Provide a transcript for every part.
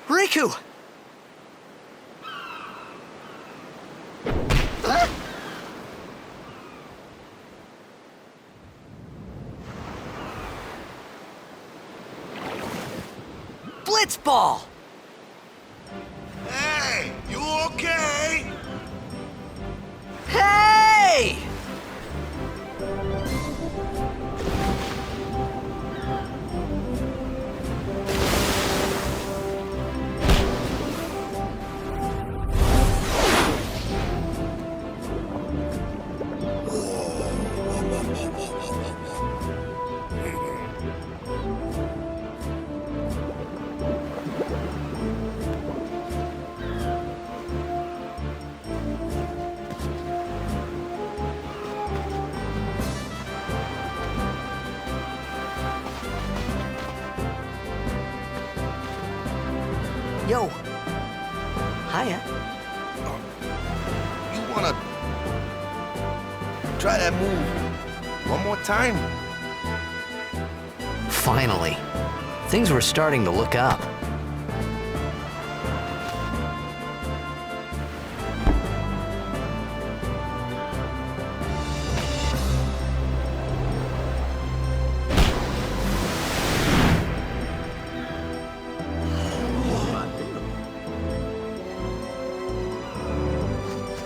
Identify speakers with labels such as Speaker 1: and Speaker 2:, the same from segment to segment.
Speaker 1: Riku! Blitzball!
Speaker 2: Hey, you okay?
Speaker 1: Hey! Yo. Hiya.
Speaker 2: You wanna try that move one more time?
Speaker 1: Finally. Things were starting to look up.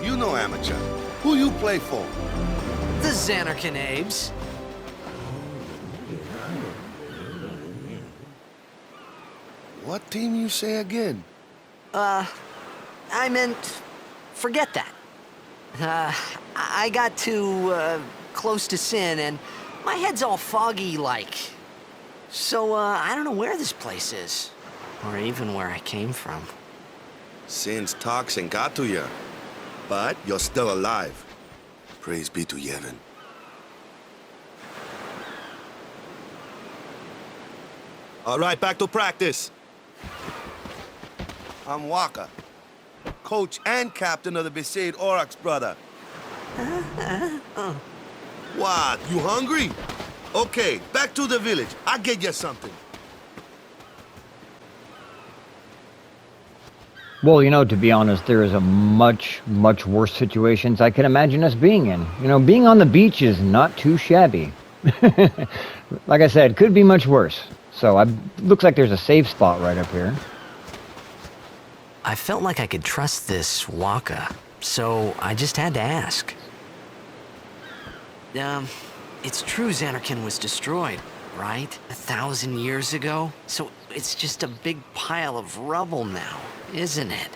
Speaker 2: You know, amateur. Who you play for?
Speaker 1: The Zanarkand Abes.
Speaker 2: What team you say again?
Speaker 1: I meant, forget that. I got too, close to Sin, and my head's all foggy-like. So, I don't know where this place is, or even where I came from.
Speaker 2: Sin's toxin got to you, but you're still alive. Praise be to Yevon. All right, back to practice. I'm Waka, coach and captain of the Besaid Aurochs, brother. What, you hungry? Okay, back to the village. I'll get you something.
Speaker 3: Well, you know, to be honest, there is a much worse situations I can imagine us being in. You know, being on the beach is not too shabby. Like I said, could be much worse. So, looks like there's a safe spot right up here.
Speaker 1: I felt like I could trust this Waka, so I just had to ask. It's true Zanarkand was destroyed, right? 1,000 years ago? So it's just a big pile of rubble now, isn't it?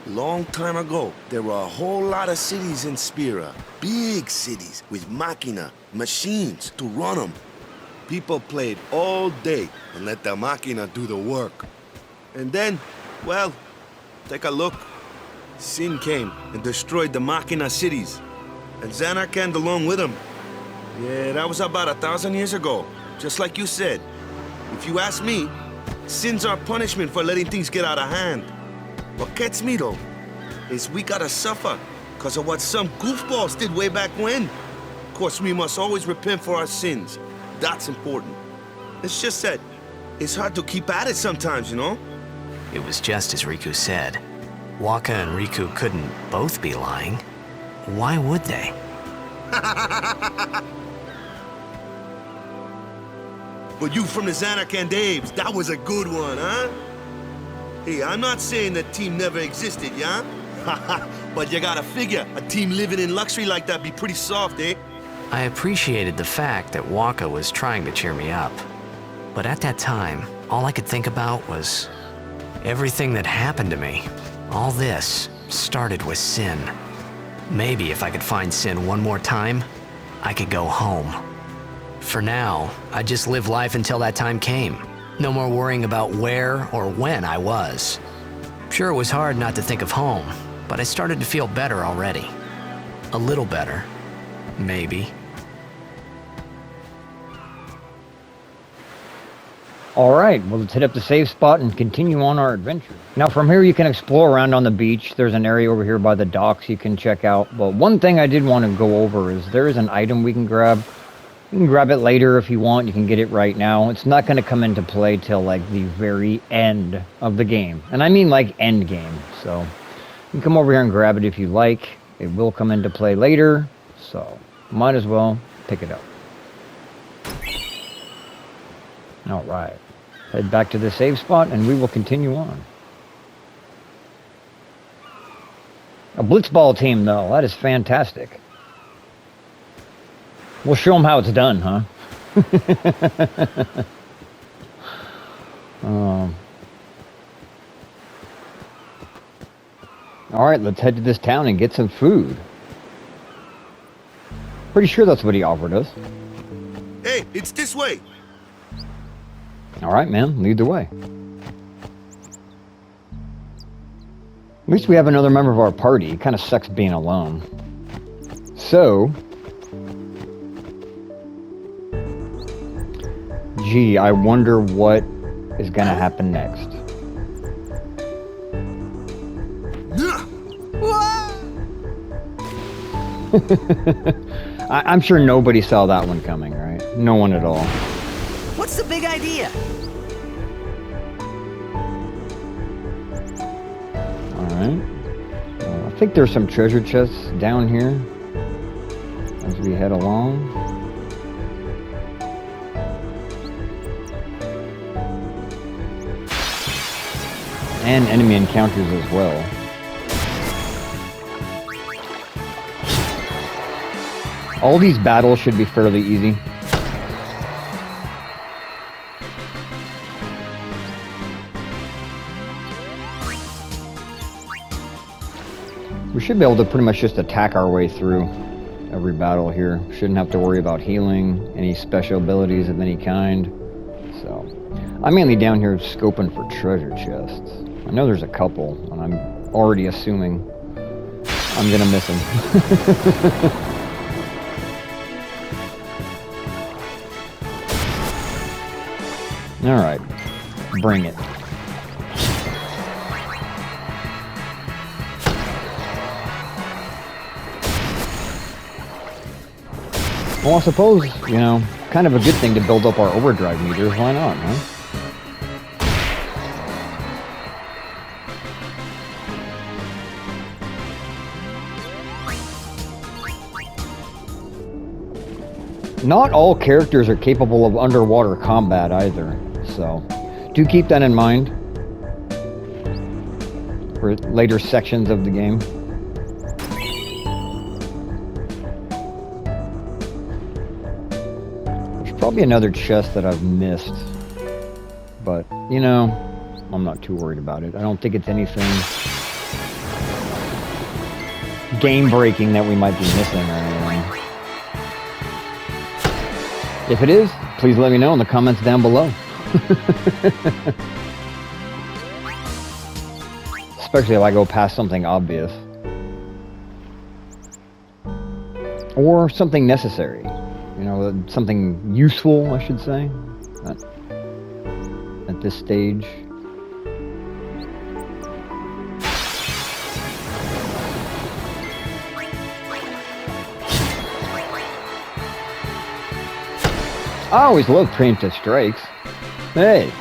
Speaker 2: Long time ago, there were a whole lot of cities in Spira. Big cities with machina, machines to run them. People played all day and let the machina do the work. And then, well, take a look. Sin came and destroyed the machina cities. And Zanarkand along with him. Yeah, that was about 1,000 years ago. Just like you said. If you ask me, Sin's our punishment for letting things get out of hand. What gets me, though, is we gotta suffer because of what some goofballs did way back when. Of course, we must always repent for our sins. That's important. It's just that it's hard to keep at it sometimes, you know?
Speaker 1: It was just as Riku said. Waka and Riku couldn't both be lying. Why would they?
Speaker 2: But you from the Zanarkand Abes, that was a good one, huh? Hey, I'm not saying that team never existed, yeah? But you gotta figure, a team living in luxury like that be pretty soft, eh?
Speaker 1: I appreciated the fact that Waka was trying to cheer me up. But at that time, all I could think about was everything that happened to me. All this started with Sin. Maybe if I could find Sin one more time, I could go home. For now, I just live life until that time came. No more worrying about where or when I was. Sure, it was hard not to think of home, but I started to feel better already. A little better, maybe.
Speaker 3: Alright, well let's hit up the safe spot and continue on our adventure. Now from here you can explore around on the beach. There's an area over here by the docks you can check out. But one thing I did want to go over is there is an item we can grab. You can grab it later if you want. You can get it right now. It's not going to come into play till like the very end of the game. And I mean like end game. So you can come over here and grab it if you like. It will come into play later. So might as well pick it up. Alright. Head back to the save spot and we will continue on. A blitzball team though. That is fantastic. We'll show them how it's done, huh? Alright, let's head to this town and get some food. Pretty sure that's what he offered us.
Speaker 2: Hey, it's this way.
Speaker 3: Alright, man, lead the way. At least we have another member of our party. It kind of sucks being alone. So... Gee, I wonder what is going to happen next. I'm sure nobody saw that one coming, right? No one at all.
Speaker 1: What's the big idea?
Speaker 3: Alright. I think there's some treasure chests down here as we head along. And enemy encounters as well. All these battles should be fairly easy. We should be able to pretty much just attack our way through every battle here. Shouldn't have to worry about healing, any special abilities of any kind. So, I'm mainly down here scoping for treasure chests. I know there's a couple, and I'm already assuming I'm gonna miss them. Alright, bring it. Well, I suppose, you know, kind of a good thing to build up our overdrive meters. Why not, huh? Not all characters are capable of underwater combat either, so do keep that in mind for later sections of the game. There's probably another chest that I've missed, but, you know, I'm not too worried about it. I don't think it's anything game-breaking that we might be missing or anything. If it is, please let me know in the comments down below. Especially if I go past something obvious. Or something necessary. You know, something useful, I should say. At this stage. I always love preemptive strikes. Hey!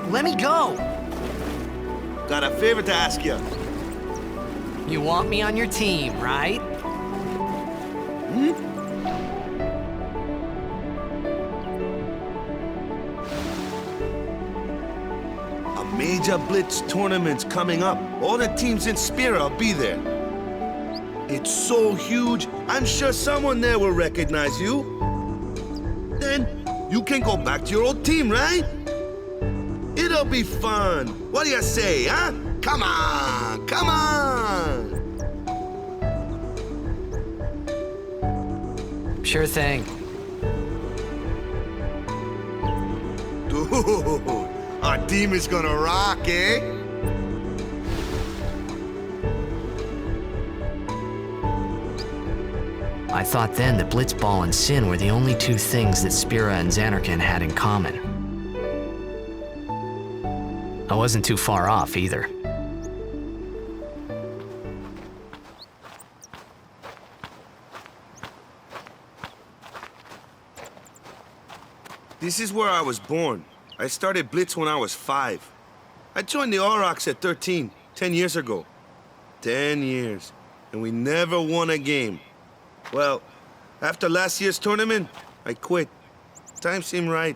Speaker 1: Let me go!
Speaker 2: Got a favor to ask you.
Speaker 1: You want me on your team, right?
Speaker 2: Hmm? Major Blitz tournament's coming up. All the teams in Spira will be there. It's so huge, I'm sure someone there will recognize you. Then you can go back to your old team, right? It'll be fun. What do you say, huh? Come on, come on!
Speaker 1: Sure thing.
Speaker 2: Dude, our team is gonna rock, eh?
Speaker 1: I I thought then that blitzball and sin were the only two things that Spira and Zanarkand had in common. I wasn't too far off either.
Speaker 2: This is where I was born. I started Blitz when I was 5. I joined the Aurochs at 13, 10 years ago. 10 years, and we never won a game. Well, after last year's tournament, I quit. Time seemed right.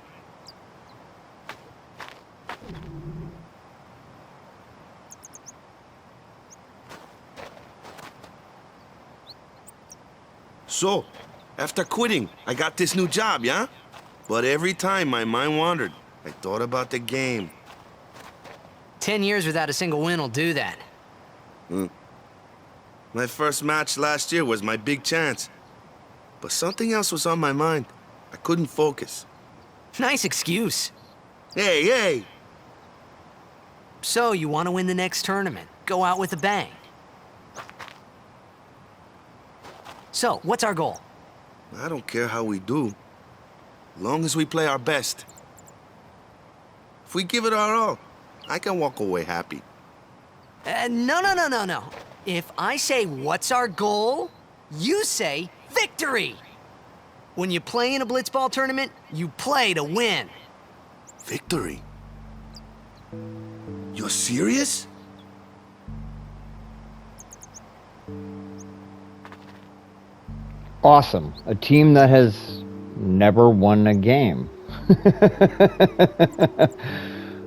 Speaker 2: So, after quitting, I got this new job, yeah? But every time my mind wandered, I thought about the game.
Speaker 1: 10 years without a single win will do that.
Speaker 2: My first match last year was my big chance. But something else was on my mind. I couldn't focus.
Speaker 1: Nice excuse.
Speaker 2: Hey, hey!
Speaker 1: So, you want to win the next tournament? Go out with a bang. So, what's our goal?
Speaker 2: I don't care how we do. Long as we play our best. If we give it our all, I can walk away happy.
Speaker 1: No. If I say, what's our goal? You say, victory! When you play in a blitzball tournament, you play to win.
Speaker 2: Victory? You're serious?
Speaker 3: Awesome. A team that has never won a game.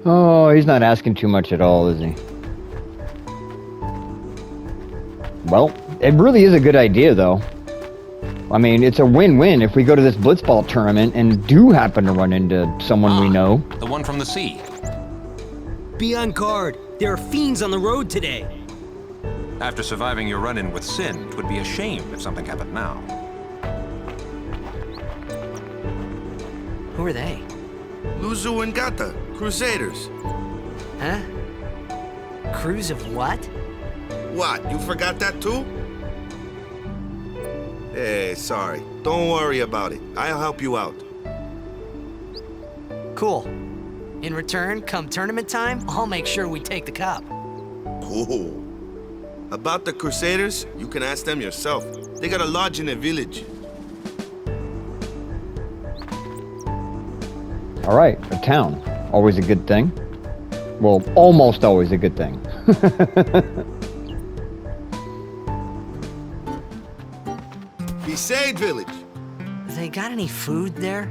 Speaker 3: Oh, he's not asking too much at all, is he? Well, it really is a good idea, though. I mean, it's a win-win if we go to this blitzball tournament and do happen to run into someone we know.
Speaker 4: The one from the sea.
Speaker 5: Be on guard. There are fiends on the road today.
Speaker 4: After surviving your run-in with Sin, it would be a shame if something happened now.
Speaker 1: Who are they?
Speaker 2: Luzu and Gata, Crusaders.
Speaker 1: Huh? Crews of what?
Speaker 2: What, you forgot that too? Hey, sorry. Don't worry about it. I'll help you out.
Speaker 1: Cool. In return, come tournament time, I'll make sure we take the cup.
Speaker 2: Cool. About the Crusaders, you can ask them yourself. They got a lodge in a village.
Speaker 3: All right, a town. Always a good thing. Well, almost always a good thing.
Speaker 2: Besaid village.
Speaker 1: They got any food there?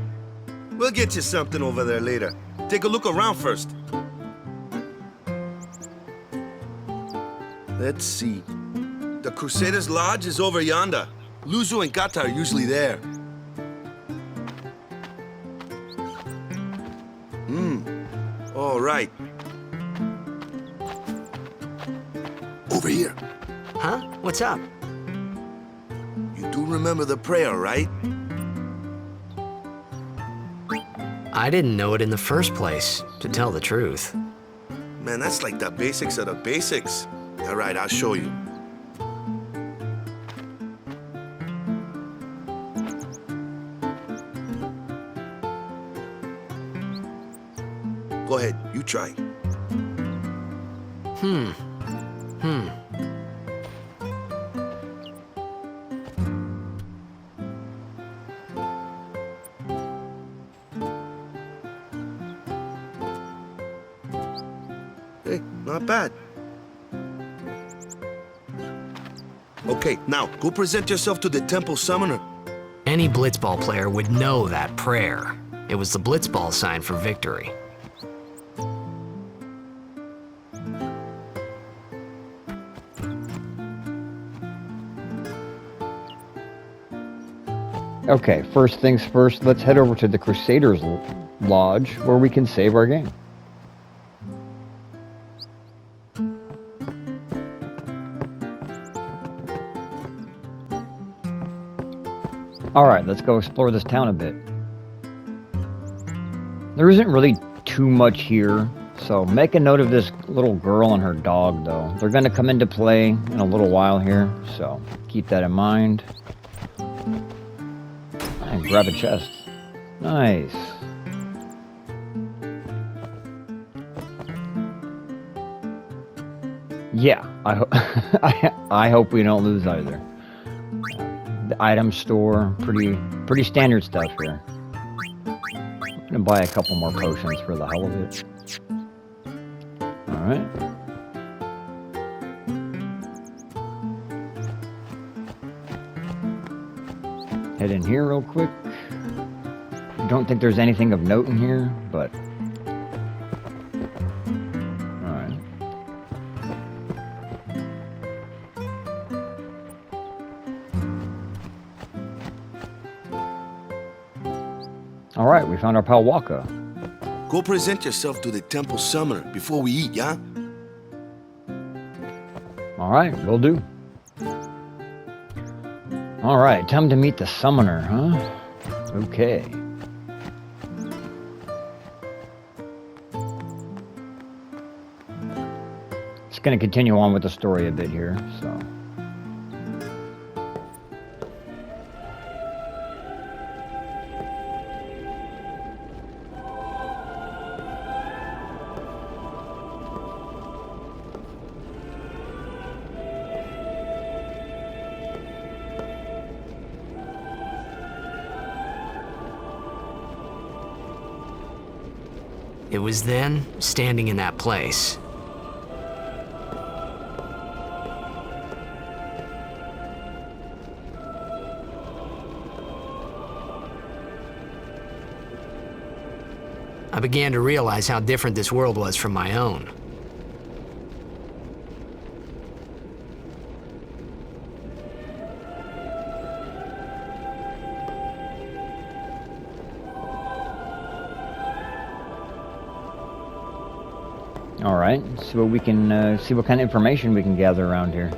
Speaker 2: We'll get you something over there later. Take a look around first. Let's see. The Crusaders' Lodge is over yonder. Luzu and Gata are usually there. All right. Over here.
Speaker 1: Huh? What's up?
Speaker 2: You do remember the prayer, right?
Speaker 1: I didn't know it in the first place, to tell the truth.
Speaker 2: Man, that's like the basics of the basics. All right, I'll show you. Go ahead, you try. Hey, not bad. Okay, now, go present yourself to the temple summoner.
Speaker 1: Any blitzball player would know that prayer. It was the blitzball sign for victory.
Speaker 3: Okay, first things first, let's head over to the Crusaders' Lodge where we can save our game. Alright, let's go explore this town a bit. There isn't really too much here, so make a note of this little girl and her dog, though. They're going to come into play in a little while here, so keep that in mind. And grab a chest. Nice. Yeah, I hope we don't lose either. The item store, pretty standard stuff here. I'm gonna buy a couple more potions for the hell of it. Alright. Head in here real quick. Don't think there's anything of note in here, but... Alright. Alright, we found our pal Waka.
Speaker 2: Go present yourself to the temple summoner before we eat, yeah?
Speaker 3: Alright, will do. Alright, time to meet the summoner, huh? Okay. Just gonna continue on with the story a bit here, so...
Speaker 1: It was then, standing in that place, I began to realize how different this world was from my own.
Speaker 3: All right, see what we can see what kind of information we can gather around here.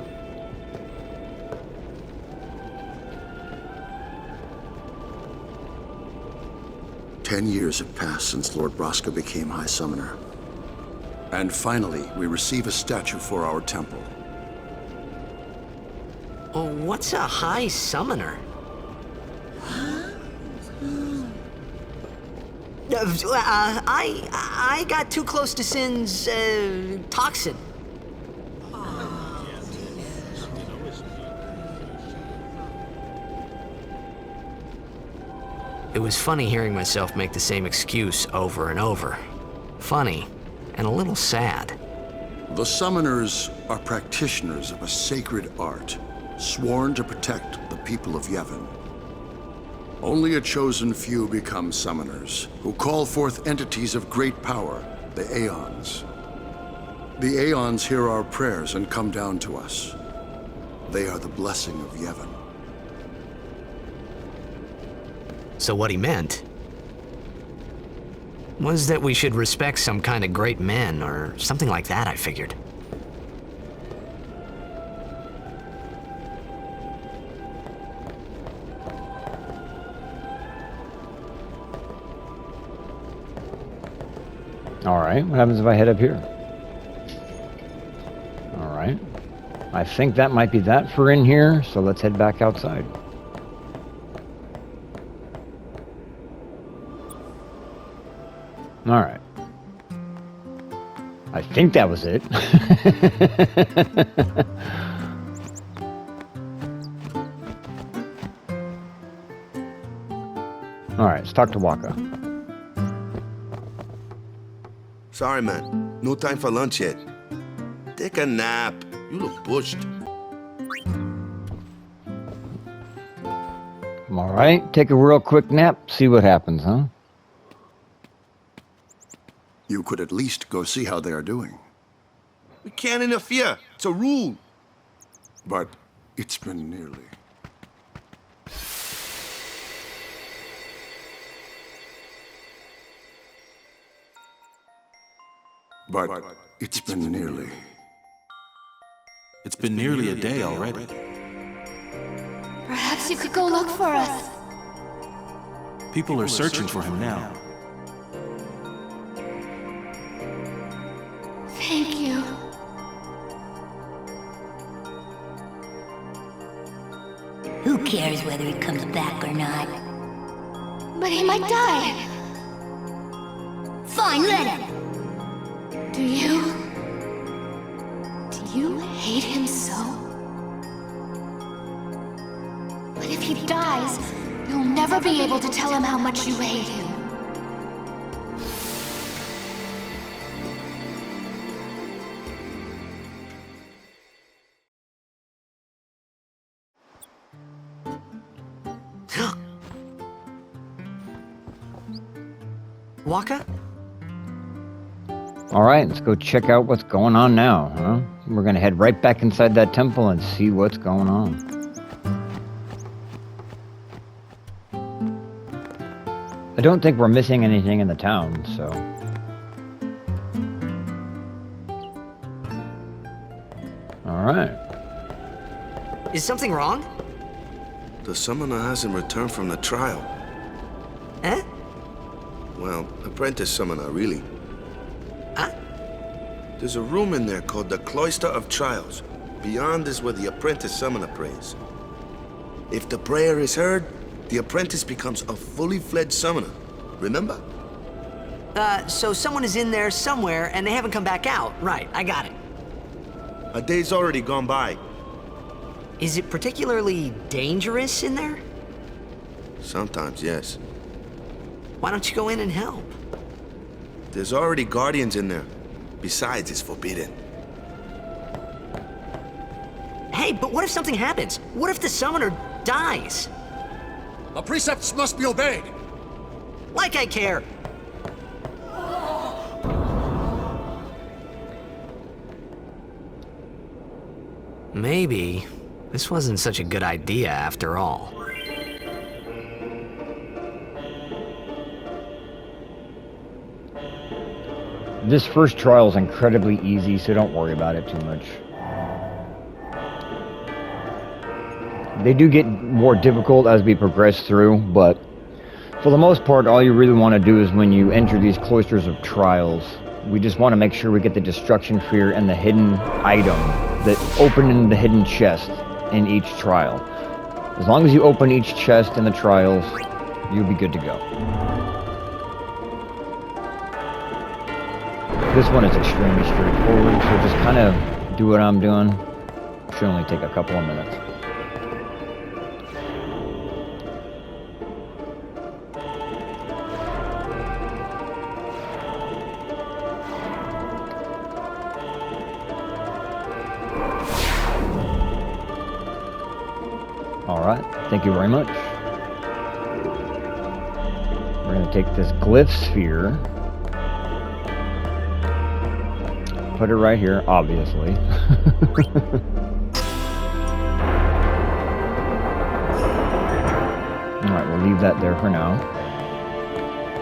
Speaker 6: Ten years have passed since Lord Braska became High Summoner. And finally, we receive a statue for our temple.
Speaker 1: Oh, what's a high summoner? I got too close to Sin's toxin. It was funny hearing myself make the same excuse over and over. Funny, and a little sad.
Speaker 6: The Summoners are practitioners of a sacred art, sworn to protect the people of Yevon. Only a chosen few become Summoners, who call forth entities of great power, the Aeons. The Aeons hear our prayers and come down to us. They are the blessing of Yevon.
Speaker 1: So what he meant was that we should respect some kind of great men, or something like that, I figured.
Speaker 3: Alright, what happens if I head up here? Alright. I think that might be that for in here, so let's head back outside. Alright. I think that was it. Alright, let's talk to Waka.
Speaker 2: Sorry, man. No time for lunch yet. Take a nap. You look pushed.
Speaker 3: Alright, take a real quick nap, see what happens, huh?
Speaker 6: You could at least go see how they are doing.
Speaker 2: We can't interfere. It's a rule.
Speaker 6: But it's been nearly. But it's been nearly.
Speaker 4: It's been nearly a day already.
Speaker 7: Perhaps you could go look for us.
Speaker 4: People are searching for him now.
Speaker 7: Thank you.
Speaker 8: Who cares whether he comes back or not?
Speaker 7: But he might die.
Speaker 8: Fine, let him.
Speaker 7: Do you hate him so? But if he dies, you'll never be able to tell him how much you hate him.
Speaker 5: Waka?
Speaker 3: Alright, let's go check out what's going on now, huh? We're gonna head right back inside that temple and see what's going on. I don't think we're missing anything in the town, so... Alright.
Speaker 5: Is something wrong?
Speaker 2: The summoner hasn't returned from the trial.
Speaker 5: Eh?
Speaker 2: Well, apprentice summoner, really.
Speaker 5: Huh?
Speaker 2: There's a room in there called the Cloister of Trials. Beyond is where the apprentice summoner prays. If the prayer is heard, the apprentice becomes a fully fledged summoner. Remember?
Speaker 5: So someone is in there somewhere and they haven't come back out. Right, I got it.
Speaker 2: A day's already gone by.
Speaker 5: Is it particularly dangerous in there?
Speaker 2: Sometimes, yes.
Speaker 5: Why don't you go in and help?
Speaker 2: There's already guardians in there. Besides, it's forbidden.
Speaker 5: Hey, but what if something happens? What if the summoner dies?
Speaker 6: The precepts must be obeyed.
Speaker 5: Like I care.
Speaker 1: Maybe this wasn't such a good idea after all.
Speaker 3: This first trial is incredibly easy, so don't worry about it too much. They do get more difficult as we progress through, but for the most part, all you really want to do is when you enter these cloisters of trials, we just want to make sure we get the destruction sphere and the hidden item that open in the hidden chest in each trial. As long as you open each chest in the trials, you'll be good to go. This one is extremely straightforward, so just kind of do what I'm doing. Should only take a couple of minutes. Alright, thank you very much. We're going to take this glyph sphere. Put it right here, obviously. Alright, we'll leave that there for now.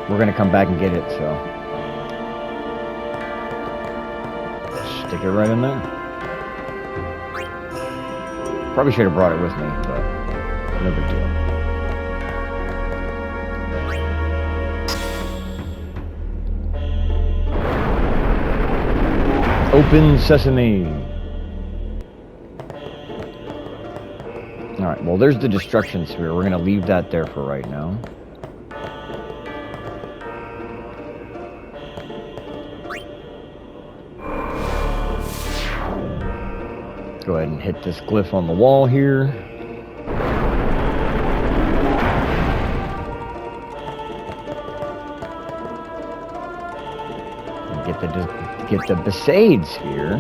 Speaker 3: We're going to come back and get it, so... stick it right in there. Probably should have brought it with me, but no big deal. Open sesame. Alright, well there's the destruction sphere. We're going to leave that there for right now. Go ahead and hit this glyph on the wall here. And get the Besaid sphere.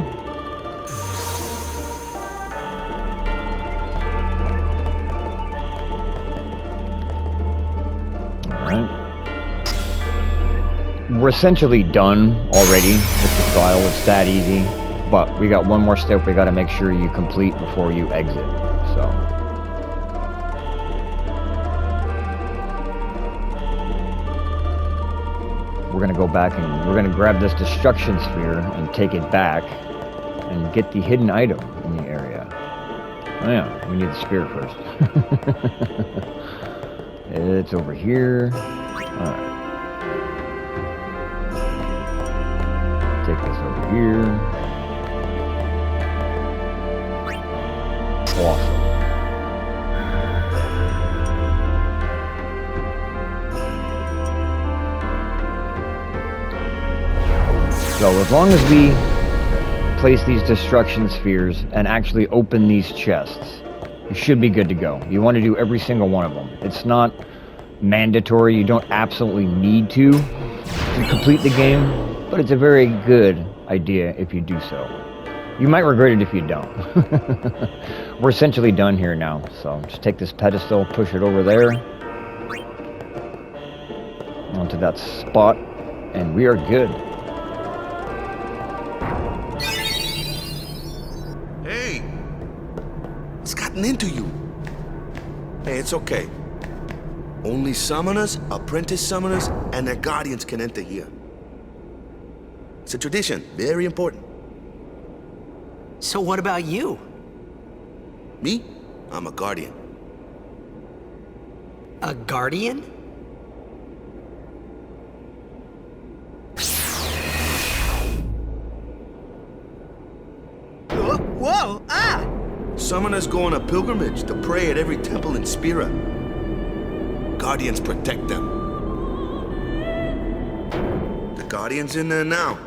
Speaker 3: Alright. We're essentially done already with the trial. It's that easy. But we got one more step we got to make sure you complete before you exit. So we're going to go back and we're going to grab this destruction sphere and take it back and get the hidden item in the area. Oh yeah, we need the spear first. It's over here. Alright. Take this over here. Awesome. So as long as we place these destruction spheres and actually open these chests, you should be good to go. You want to do every single one of them. It's not mandatory. You don't absolutely need to complete the game, but it's a very good idea if you do so. You might regret it if you don't. We're essentially done here now, so just take this pedestal, push it over there onto that spot, and we are good.
Speaker 2: Hey! What's gotten into you? Hey, it's okay. Only summoners, apprentice summoners, and their guardians can enter here. It's a tradition, very important.
Speaker 5: So what about you?
Speaker 2: Me? I'm a guardian.
Speaker 5: A guardian? Whoa! Ah!
Speaker 2: Summoners go on a pilgrimage to pray at every temple in Spira. Guardians protect them. The Guardian's in there now.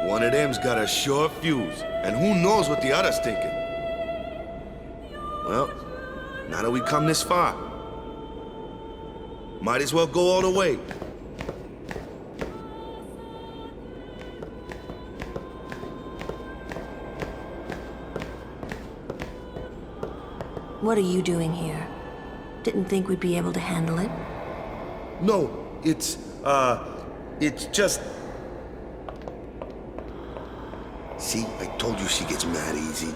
Speaker 2: One of them's got a short fuse, and who knows what the other's thinking. Well, now that we've come this far, might as well go all the way.
Speaker 8: What are you doing here? Didn't think we'd be able to handle it?
Speaker 2: No, it's just... See, I told you she gets mad easy.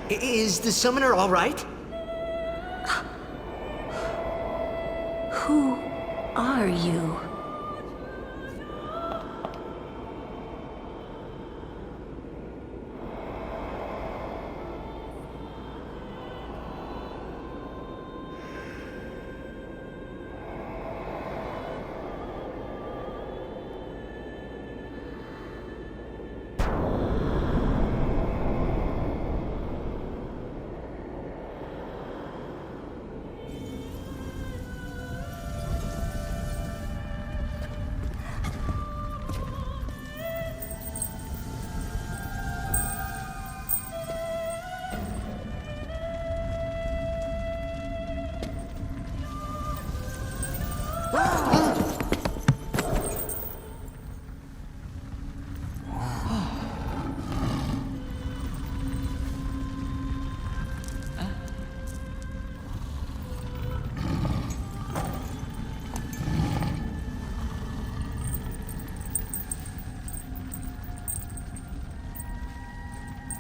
Speaker 5: Is the summoner all right?
Speaker 8: Who are you?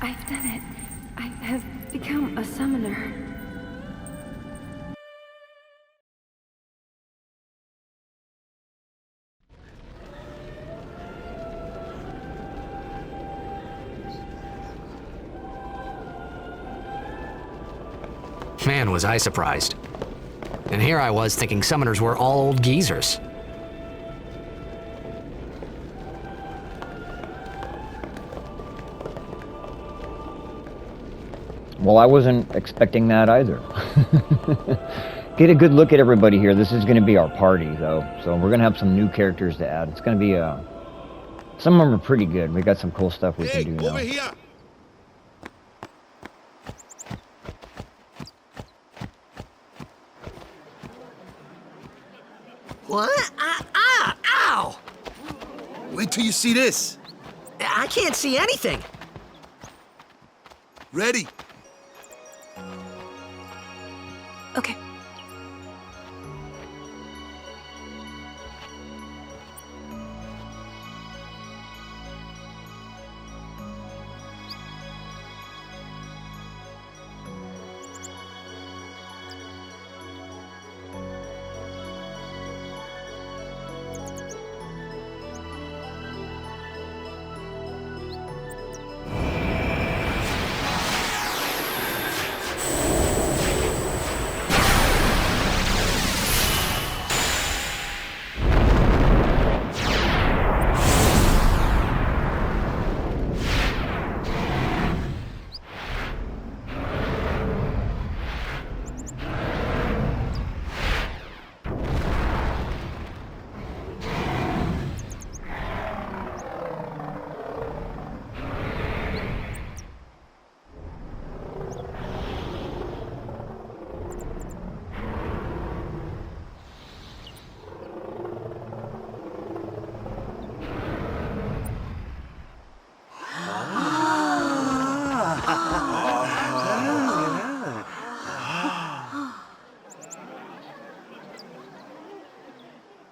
Speaker 9: I've done it. I have become a summoner.
Speaker 1: Man, was I surprised. And here I was thinking summoners were all old geezers.
Speaker 3: Well, I wasn't expecting that either. Get a good look at everybody here. This is going to be our party, though. So we're going to have some new characters to add. It's going to be, some of them are pretty good. We got some cool stuff we can do now.
Speaker 2: Over here!
Speaker 5: What? Ow!
Speaker 2: Wait till you see this.
Speaker 5: I can't see anything.
Speaker 2: Ready?
Speaker 8: Okay.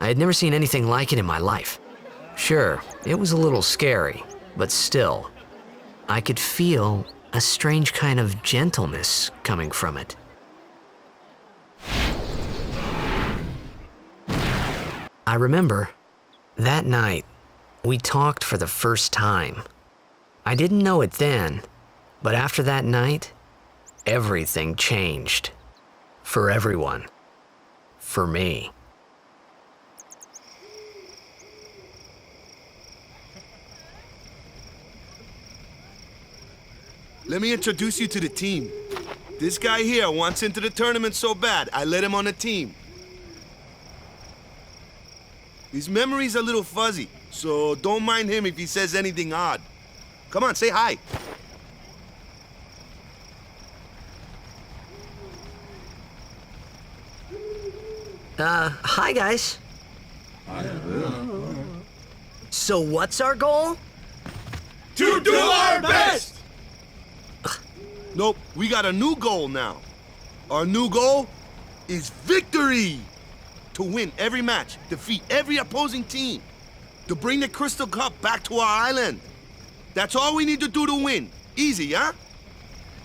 Speaker 1: I had never seen anything like it in my life. Sure, it was a little scary, but still, I could feel a strange kind of gentleness coming from it. I remember, that night, we talked for the first time. I didn't know it then, but after that night, everything changed. For everyone. For me.
Speaker 2: Let me introduce you to the team. This guy here wants into the tournament so bad, I let him on the team. His memory's a little fuzzy, so don't mind him if he says anything odd. Come on, say hi.
Speaker 5: Hi guys. So what's our goal?
Speaker 2: To do our best! Nope, we got a new goal now. Our new goal is victory! To win every match, defeat every opposing team, to bring the Crystal Cup back to our island. That's all we need to do to win. Easy, huh?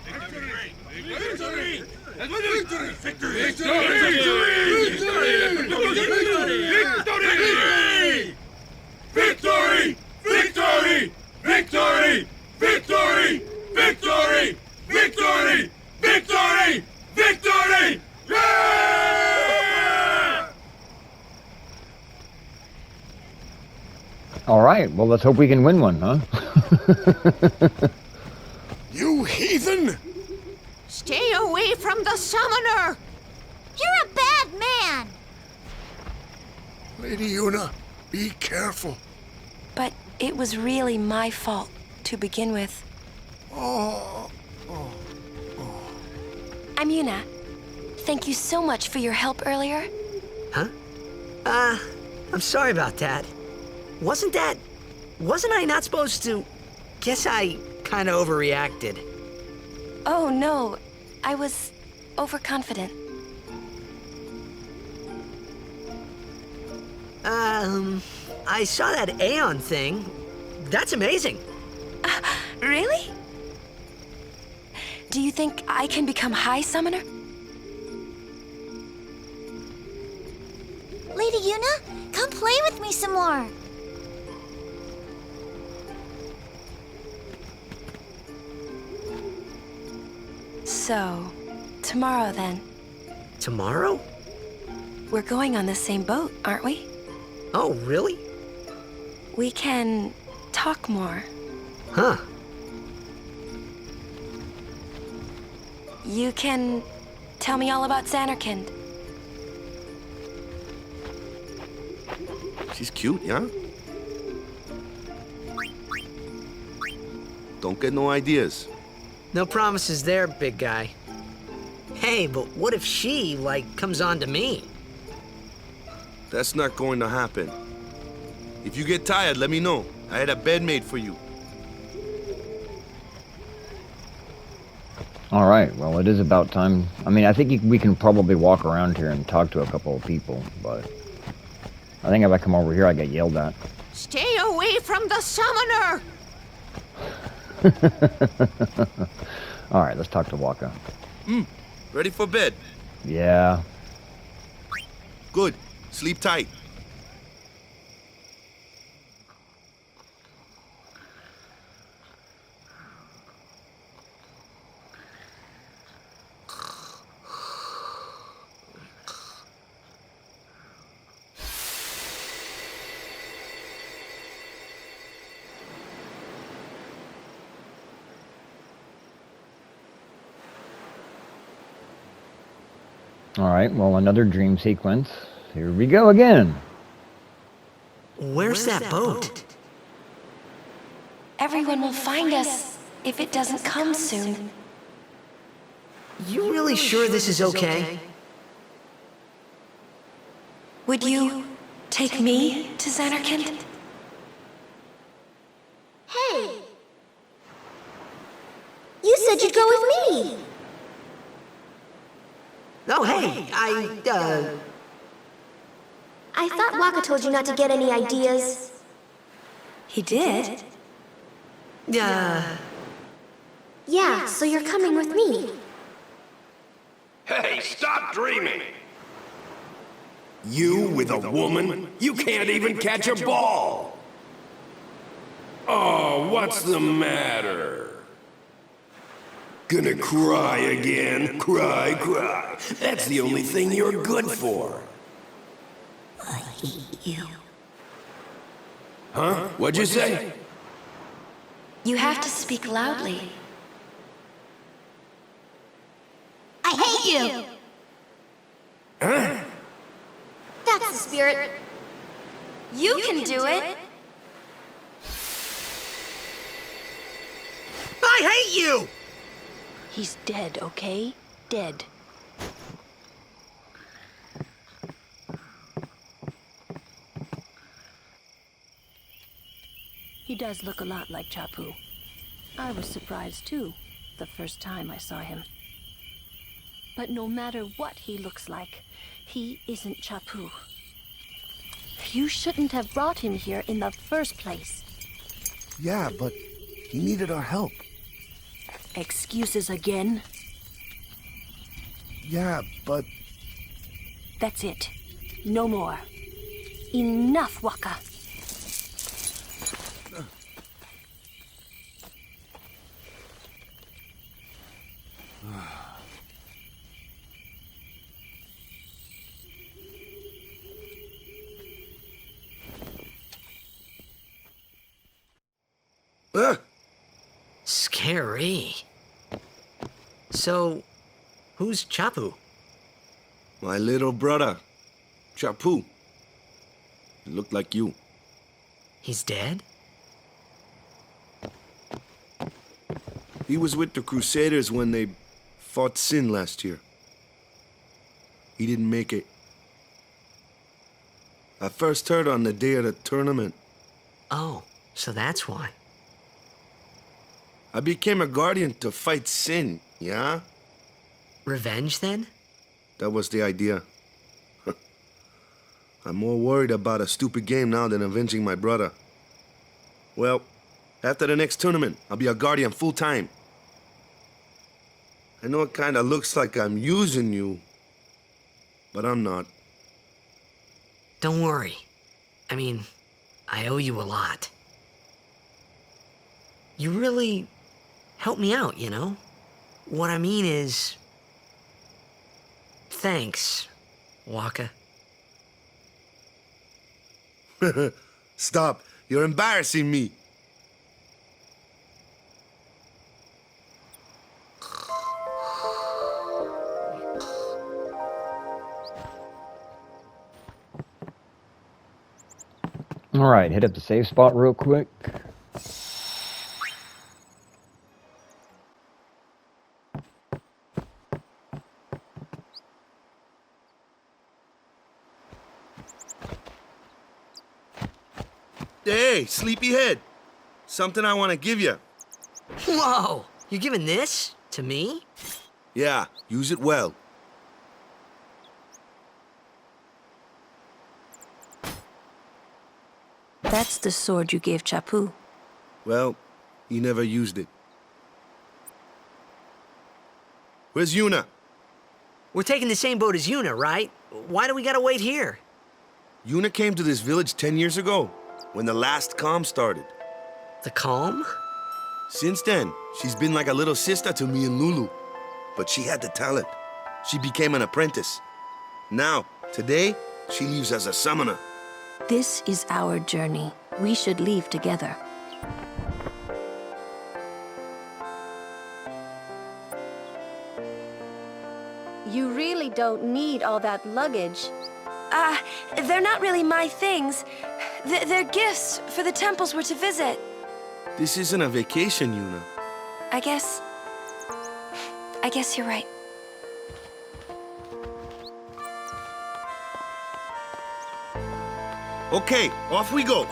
Speaker 10: Victory! Victory! Victory! Victory! Victory! Victory! Victory! Victory! Victory! Victory! Victory! Victory! Yeah!
Speaker 3: All right, well, let's hope we can win one, huh?
Speaker 6: You heathen!
Speaker 7: Stay away from the summoner! You're a bad man!
Speaker 6: Lady Yuna, be careful.
Speaker 8: But it was really my fault to begin with. I'm Yuna. Thank you so much for your help earlier.
Speaker 5: Huh? I'm sorry about that. Wasn't I not supposed to? Guess I kinda overreacted.
Speaker 8: Oh no, I was overconfident.
Speaker 5: I saw that Aeon thing. That's amazing.
Speaker 8: Really? Do you think I can become High Summoner?
Speaker 7: Lady Yuna, come play with me some more.
Speaker 8: So, tomorrow then.
Speaker 5: Tomorrow?
Speaker 8: We're going on the same boat, aren't we?
Speaker 5: Oh, really?
Speaker 8: We can talk more.
Speaker 5: Huh.
Speaker 8: You can tell me all about Zanarkand.
Speaker 2: She's cute, yeah? Don't get no ideas.
Speaker 5: No promises there, big guy. Hey, but what if she, comes on to me?
Speaker 2: That's not going to happen. If you get tired, let me know. I had a bed made for you.
Speaker 3: All right, well, it is about time. I mean, I think we can probably walk around here and talk to a couple of people, but I think if I come over here, I get yelled at.
Speaker 7: Stay away from the summoner!
Speaker 3: All right, let's talk to Waka.
Speaker 2: Ready for bed?
Speaker 3: Yeah.
Speaker 2: Good. Sleep tight.
Speaker 3: All right, well, another dream sequence. Here we go again.
Speaker 5: Where's that boat?
Speaker 8: Everyone will find us if it doesn't come soon.
Speaker 5: You really sure this is okay?
Speaker 8: Would you take me to Zanarkand?
Speaker 7: Hey! You said you'd go with me!
Speaker 5: Oh, hey,
Speaker 7: I thought Waka told you not to get any ideas.
Speaker 8: He did?
Speaker 7: Yeah, so you're coming with me.
Speaker 10: Hey, stop dreaming! You with a woman? You can't even catch a ball! Oh, what's the matter? Gonna cry again? Cry, cry. That's the only thing you're good for.
Speaker 7: I hate you.
Speaker 10: Huh? What'd you say?
Speaker 8: You have to speak loudly.
Speaker 7: I hate you!
Speaker 10: Huh?
Speaker 7: That's the spirit.
Speaker 8: You can do it!
Speaker 5: I hate you!
Speaker 8: He's dead, okay? Dead.
Speaker 11: He does look a lot like Chapu. I was surprised too, the first time I saw him. But no matter what he looks like, he isn't Chapu. You shouldn't have brought him here in the first place.
Speaker 2: Yeah, but he needed our help.
Speaker 11: Excuses again?
Speaker 2: Yeah, but...
Speaker 11: That's it. No more. Enough, Waka.
Speaker 5: Scary. So, who's Chapu?
Speaker 2: My little brother, Chapu. He looked like you.
Speaker 5: He's dead?
Speaker 2: He was with the Crusaders when they fought Sin last year. He didn't make it. I first heard on the day of the tournament.
Speaker 5: Oh, so that's why.
Speaker 2: I became a guardian to fight Sin, yeah?
Speaker 5: Revenge, then?
Speaker 2: That was the idea. I'm more worried about a stupid game now than avenging my brother. Well, after the next tournament, I'll be a guardian full-time. I know it kinda looks like I'm using you, but I'm not.
Speaker 5: Don't worry. I mean, I owe you a lot. You really helped me out, you know? What I mean is... Thanks, Waka.
Speaker 2: Stop. You're embarrassing me.
Speaker 3: All right, hit up the save spot real quick.
Speaker 2: Hey, sleepyhead. Something I want to give you.
Speaker 5: Whoa! You're giving this to me?
Speaker 2: Yeah, use it well.
Speaker 11: That's the sword you gave Chapu.
Speaker 2: Well, he never used it. Where's Yuna?
Speaker 5: We're taking the same boat as Yuna, right? Why do we gotta wait here?
Speaker 2: Yuna came to this village 10 years ago, when the last calm started.
Speaker 5: The calm?
Speaker 2: Since then, she's been like a little sister to me and Lulu. But she had the talent. She became an apprentice. Now, today, she leaves as a summoner.
Speaker 11: This is our journey. We should leave together.
Speaker 12: You really don't need all that luggage.
Speaker 8: They're not really my things. They're gifts for the temples we're to visit.
Speaker 2: This isn't a vacation, Yuna.
Speaker 8: I guess you're right.
Speaker 2: Okay, off we go.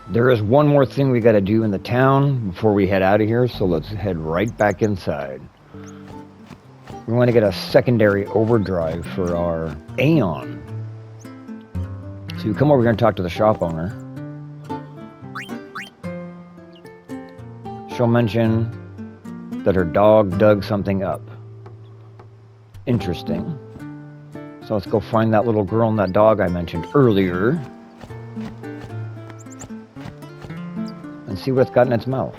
Speaker 3: There is one more thing we got to do in the town before we head out of here, so let's head right back inside. We want to get a secondary overdrive for our Aeon. So you come over here and talk to the shop owner. She'll mention that her dog dug something up. Interesting. So let's go find that little girl and that dog I mentioned earlier. And see what's got in its mouth.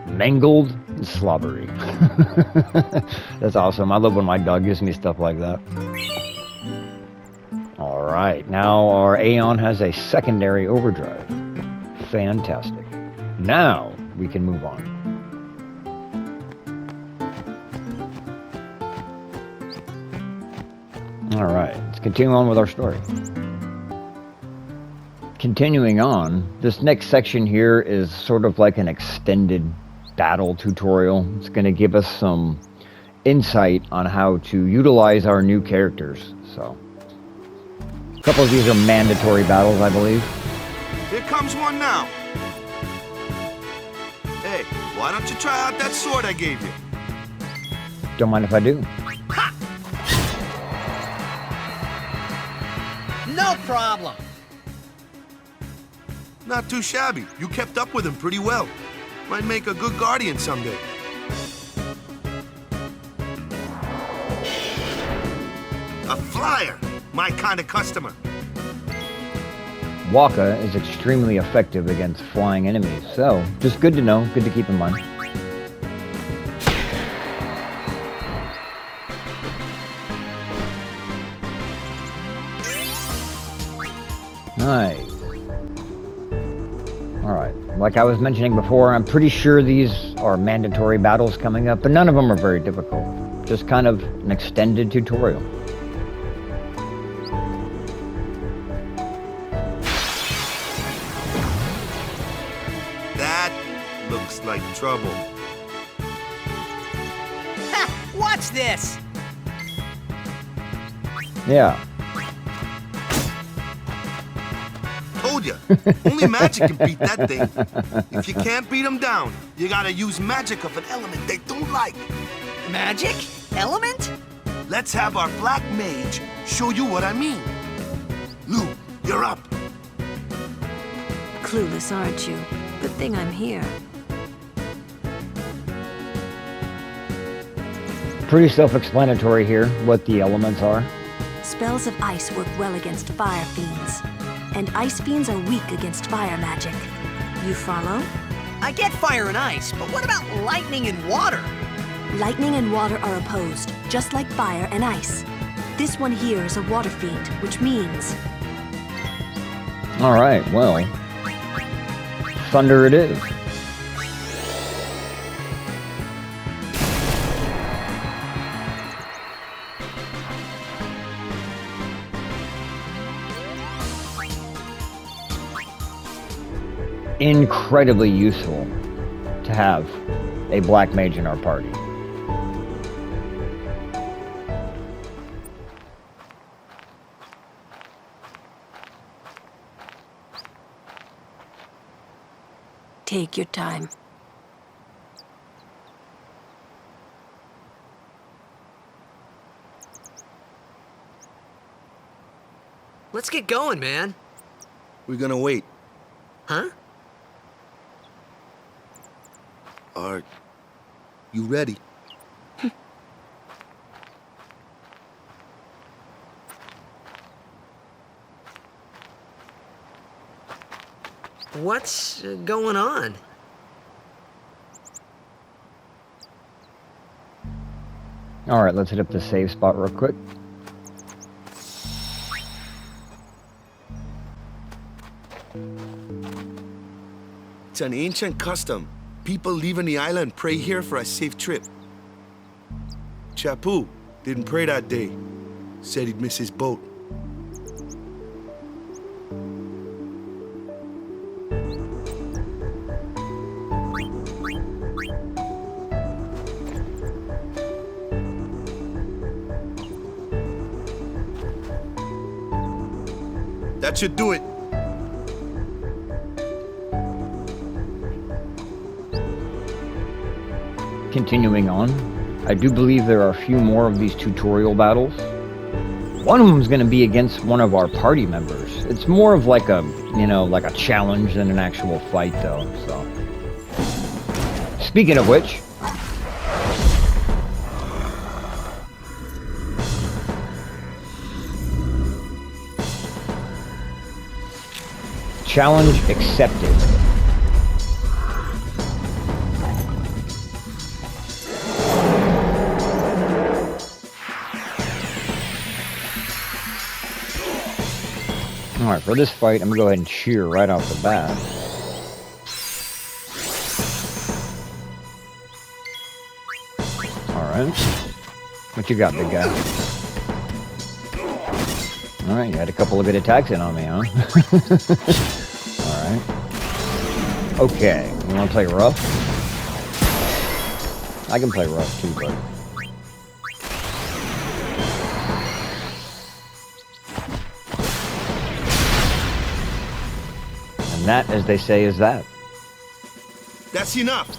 Speaker 3: Mangled and slobbery. That's awesome. I love when my dog gives me stuff like that. Alright, now our Aeon has a secondary overdrive. Fantastic. Now we can move on. Alright, let's continue on with our story. Continuing on, this next section here is sort of like an extended battle tutorial. It's going to give us some insight on how to utilize our new characters. So, a couple of these are mandatory battles, I believe.
Speaker 2: Here comes one now. Hey, why don't you try out that sword I gave you?
Speaker 3: Don't mind if I do.
Speaker 5: Ha! No problem.
Speaker 2: Not too shabby. You kept up with him pretty well. Might make a good guardian someday. A flyer! My kind of customer.
Speaker 3: Waka is extremely effective against flying enemies, so just good to know, good to keep in mind. Nice. Alright, like I was mentioning before, I'm pretty sure these are mandatory battles coming up, but none of them are very difficult. Just kind of an extended tutorial.
Speaker 2: That looks like trouble.
Speaker 5: Ha! Watch this!
Speaker 3: Yeah.
Speaker 2: Told ya. Only magic can beat that thing. If you can't beat them down, you gotta use magic of an element they don't like.
Speaker 5: Magic? Element?
Speaker 2: Let's have our black mage show you what I mean. Lou, you're up.
Speaker 11: Clueless, aren't you? Good thing I'm here.
Speaker 3: Pretty self-explanatory here, what the elements are.
Speaker 11: Spells of ice work well against fire fiends, and ice fiends are weak against fire magic. You follow?
Speaker 5: I get fire and ice, but what about lightning and water?
Speaker 11: Lightning and water are opposed, just like fire and ice. This one here is a water fiend, which means...
Speaker 3: Alright, well... thunder it is. Incredibly useful to have a black mage in our party.
Speaker 11: Take your time.
Speaker 5: Let's get going, man.
Speaker 2: We're gonna wait.
Speaker 5: Huh?
Speaker 2: Are you ready?
Speaker 5: What's going on?
Speaker 3: Alright, let's hit up the save spot real quick.
Speaker 2: It's an ancient custom. People leaving the island pray here for a safe trip. Chapu didn't pray that day. Said he'd miss his boat. That should do it.
Speaker 3: Continuing on, I do believe there are a few more of these tutorial battles. One of them is going to be against one of our party members. It's more of like a, you know, like a challenge than an actual fight though, so. Speaking of which, challenge accepted. Alright, for this fight, I'm going to go ahead and cheer right off the bat. Alright. What you got, big guy? Alright, you had a couple of good attacks in on me, huh? Alright. Okay, you want to play rough? I can play rough too, but... that, as they say, is that.
Speaker 2: That's enough.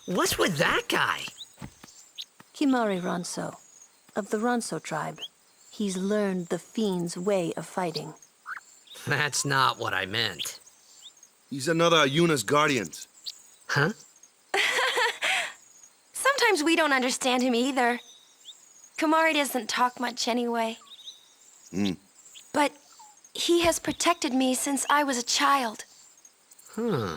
Speaker 5: What's with that guy?
Speaker 11: Kimari Ronso, of the Ronso tribe. He's learned the Fiend's way of fighting.
Speaker 5: That's not what I meant.
Speaker 2: He's another Yuna's guardians.
Speaker 5: Huh?
Speaker 8: Sometimes we don't understand him either. Kimari doesn't talk much anyway. But he has protected me since I was a child.
Speaker 5: Huh.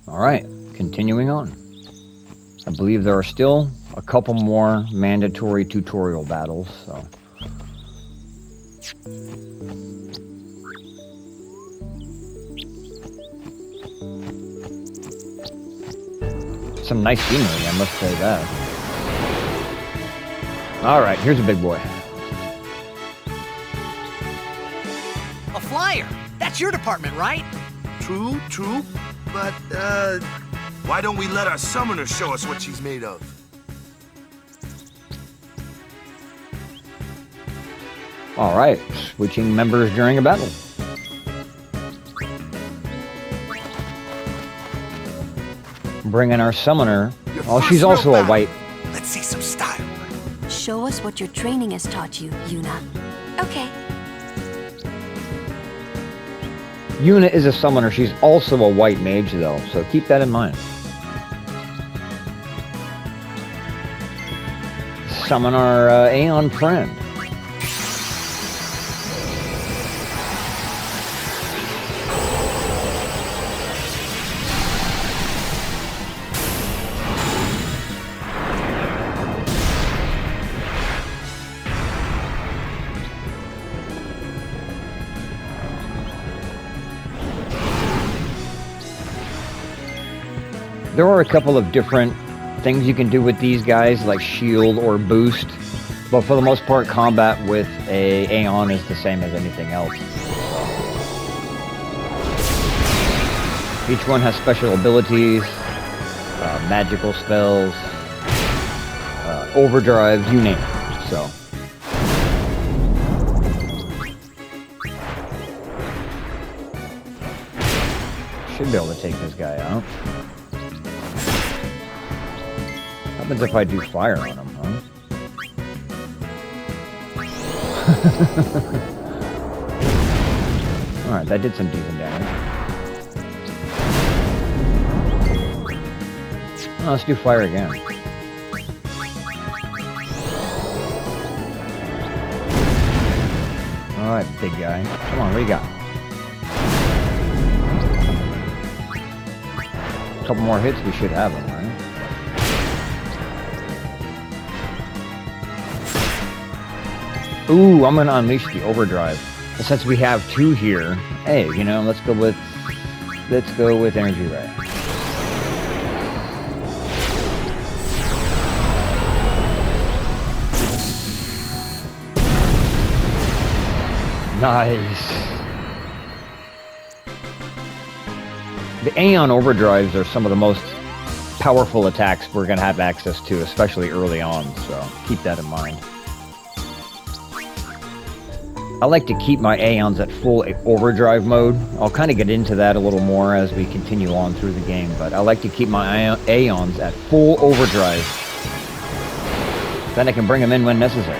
Speaker 3: Alright, continuing on. I believe there are still a couple more mandatory tutorial battles, so... Some nice scenery, I must say that. Alright, here's a big boy.
Speaker 5: A flyer! That's your department, right?
Speaker 2: True, true. But, why don't we let our summoner show us what she's made of?
Speaker 3: Alright, switching members during a battle. Bring in our summoner. Oh, she's also a white.
Speaker 2: Let's see some style.
Speaker 11: Show us what your training has taught you, Yuna.
Speaker 8: Okay.
Speaker 3: Yuna is a summoner. She's also a white mage, though, so keep that in mind. Summon our Aeon friend. There are a couple of different things you can do with these guys, like shield or boost, but for the most part, combat with a Aeon is the same as anything else. Each one has special abilities, magical spells, overdrive, you name it, so. Should be able to take this guy out. What happens if I do fire on him, huh? Alright, that did some decent damage. Oh, let's do fire again. Alright, big guy. Come on, what do you got? A couple more hits, we should have him, right? Ooh, I'm gonna unleash the overdrive. And since we have two here, hey, you know, let's go with energy ray. Nice. The Aeon Overdrives are some of the most powerful attacks we're going to have access to, especially early on, so keep that in mind. I like to keep my Aeons at full overdrive mode. I'll kind of get into that a little more as we continue on through the game, but I like to keep my Aeons at full overdrive. Then I can bring them in when necessary.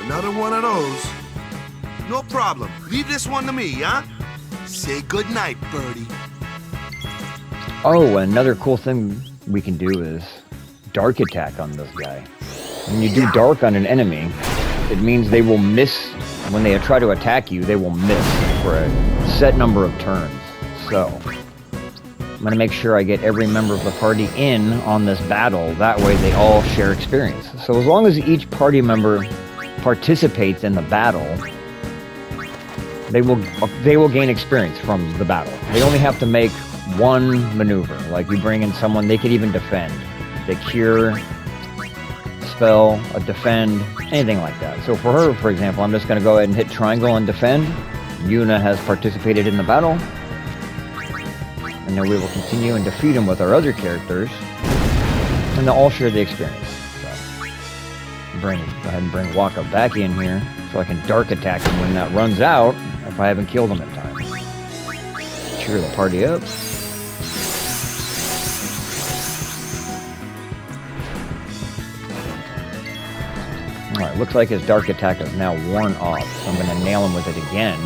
Speaker 2: Another one of those. No problem. Leave this one to me, huh? Say goodnight, birdie.
Speaker 3: Oh, another cool thing we can do is dark attack on this guy. When you do dark on an enemy, it means they will miss, when they try to attack you, they will miss for a set number of turns. So, I'm going to make sure I get every member of the party in on this battle, that way they all share experience. So as long as each party member participates in the battle, they will gain experience from the battle. They only have to make one maneuver. Like you bring in someone, they could even defend. They cure, spell, a defend, anything like that. So for her, for example, I'm just going to go ahead and hit triangle and defend. Yuna has participated in the battle. And then we will continue and defeat him with our other characters. And they'll all share the experience. So, go ahead and bring Waka back in here so I can dark attack him when that runs out if I haven't killed him in time. Cheer the party up. Alright, looks like his dark attack is now worn off, so I'm going to nail him with it again.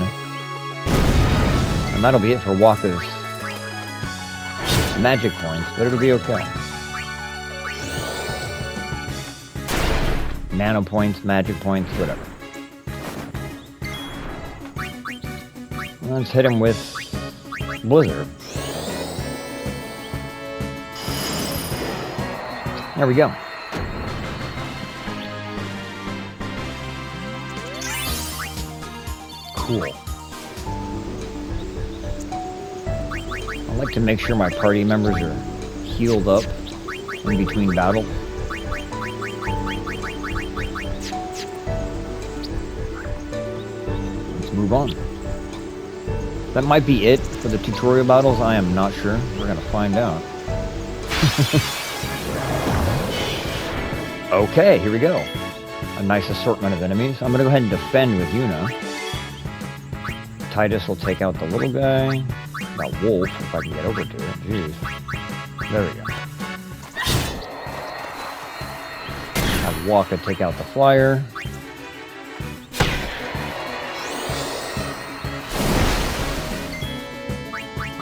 Speaker 3: And that'll be it for Waka's magic points, but it'll be okay. Nano points, magic points, whatever. Let's hit him with Blizzard. There we go. Cool. I like to make sure my party members are healed up in between battles. Let's move on. That might be it for the tutorial battles. I am not sure. We're going to find out. Okay, here we go. A nice assortment of enemies. I'm going to go ahead and defend with Yuna. Tidus will take out the little guy. That wolf, if I can get over to it. Jeez. There we go. Have Waka take out the flyer.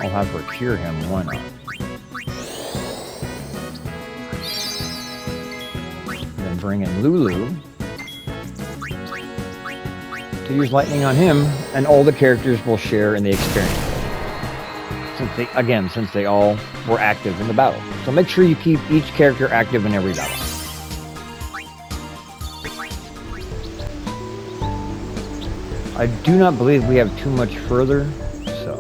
Speaker 3: I'll have her cure him, why not? Then bring in Lulu to use lightning on him, and all the characters will share in the experience. Since they all were active in the battle. So make sure you keep each character active in every battle. I do not believe we have too much further, so.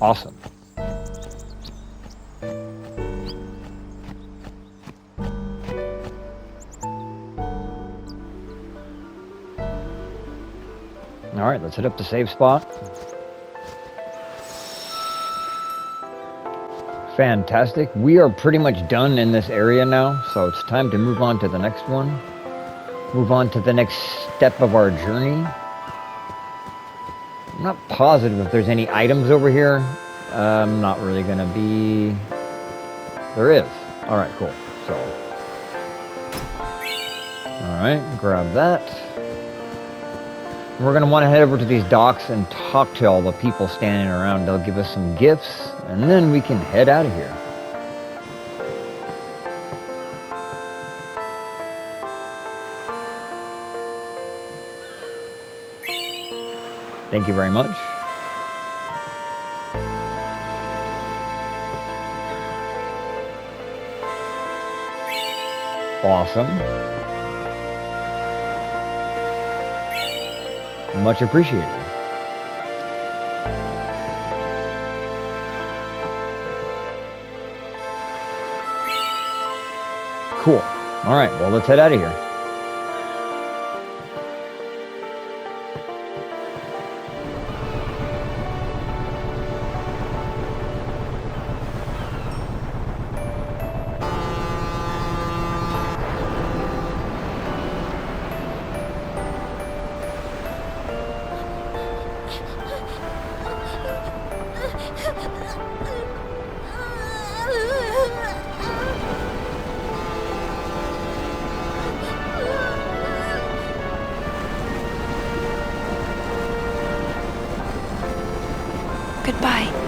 Speaker 3: Awesome. Alright, let's hit up the save spot. Fantastic. We are pretty much done in this area now, so it's time to move on to the next one. Move on to the next step of our journey. I'm not positive if there's any items over here. I'm not really going to be... There is. Alright, cool. So... Alright, grab that. We're going to want to head over to these docks and talk to all the people standing around. They'll give us some gifts, and then we can head out of here. Thank you very much. Awesome. Much appreciated. Cool. Alright, well, let's head out of here.
Speaker 8: Goodbye.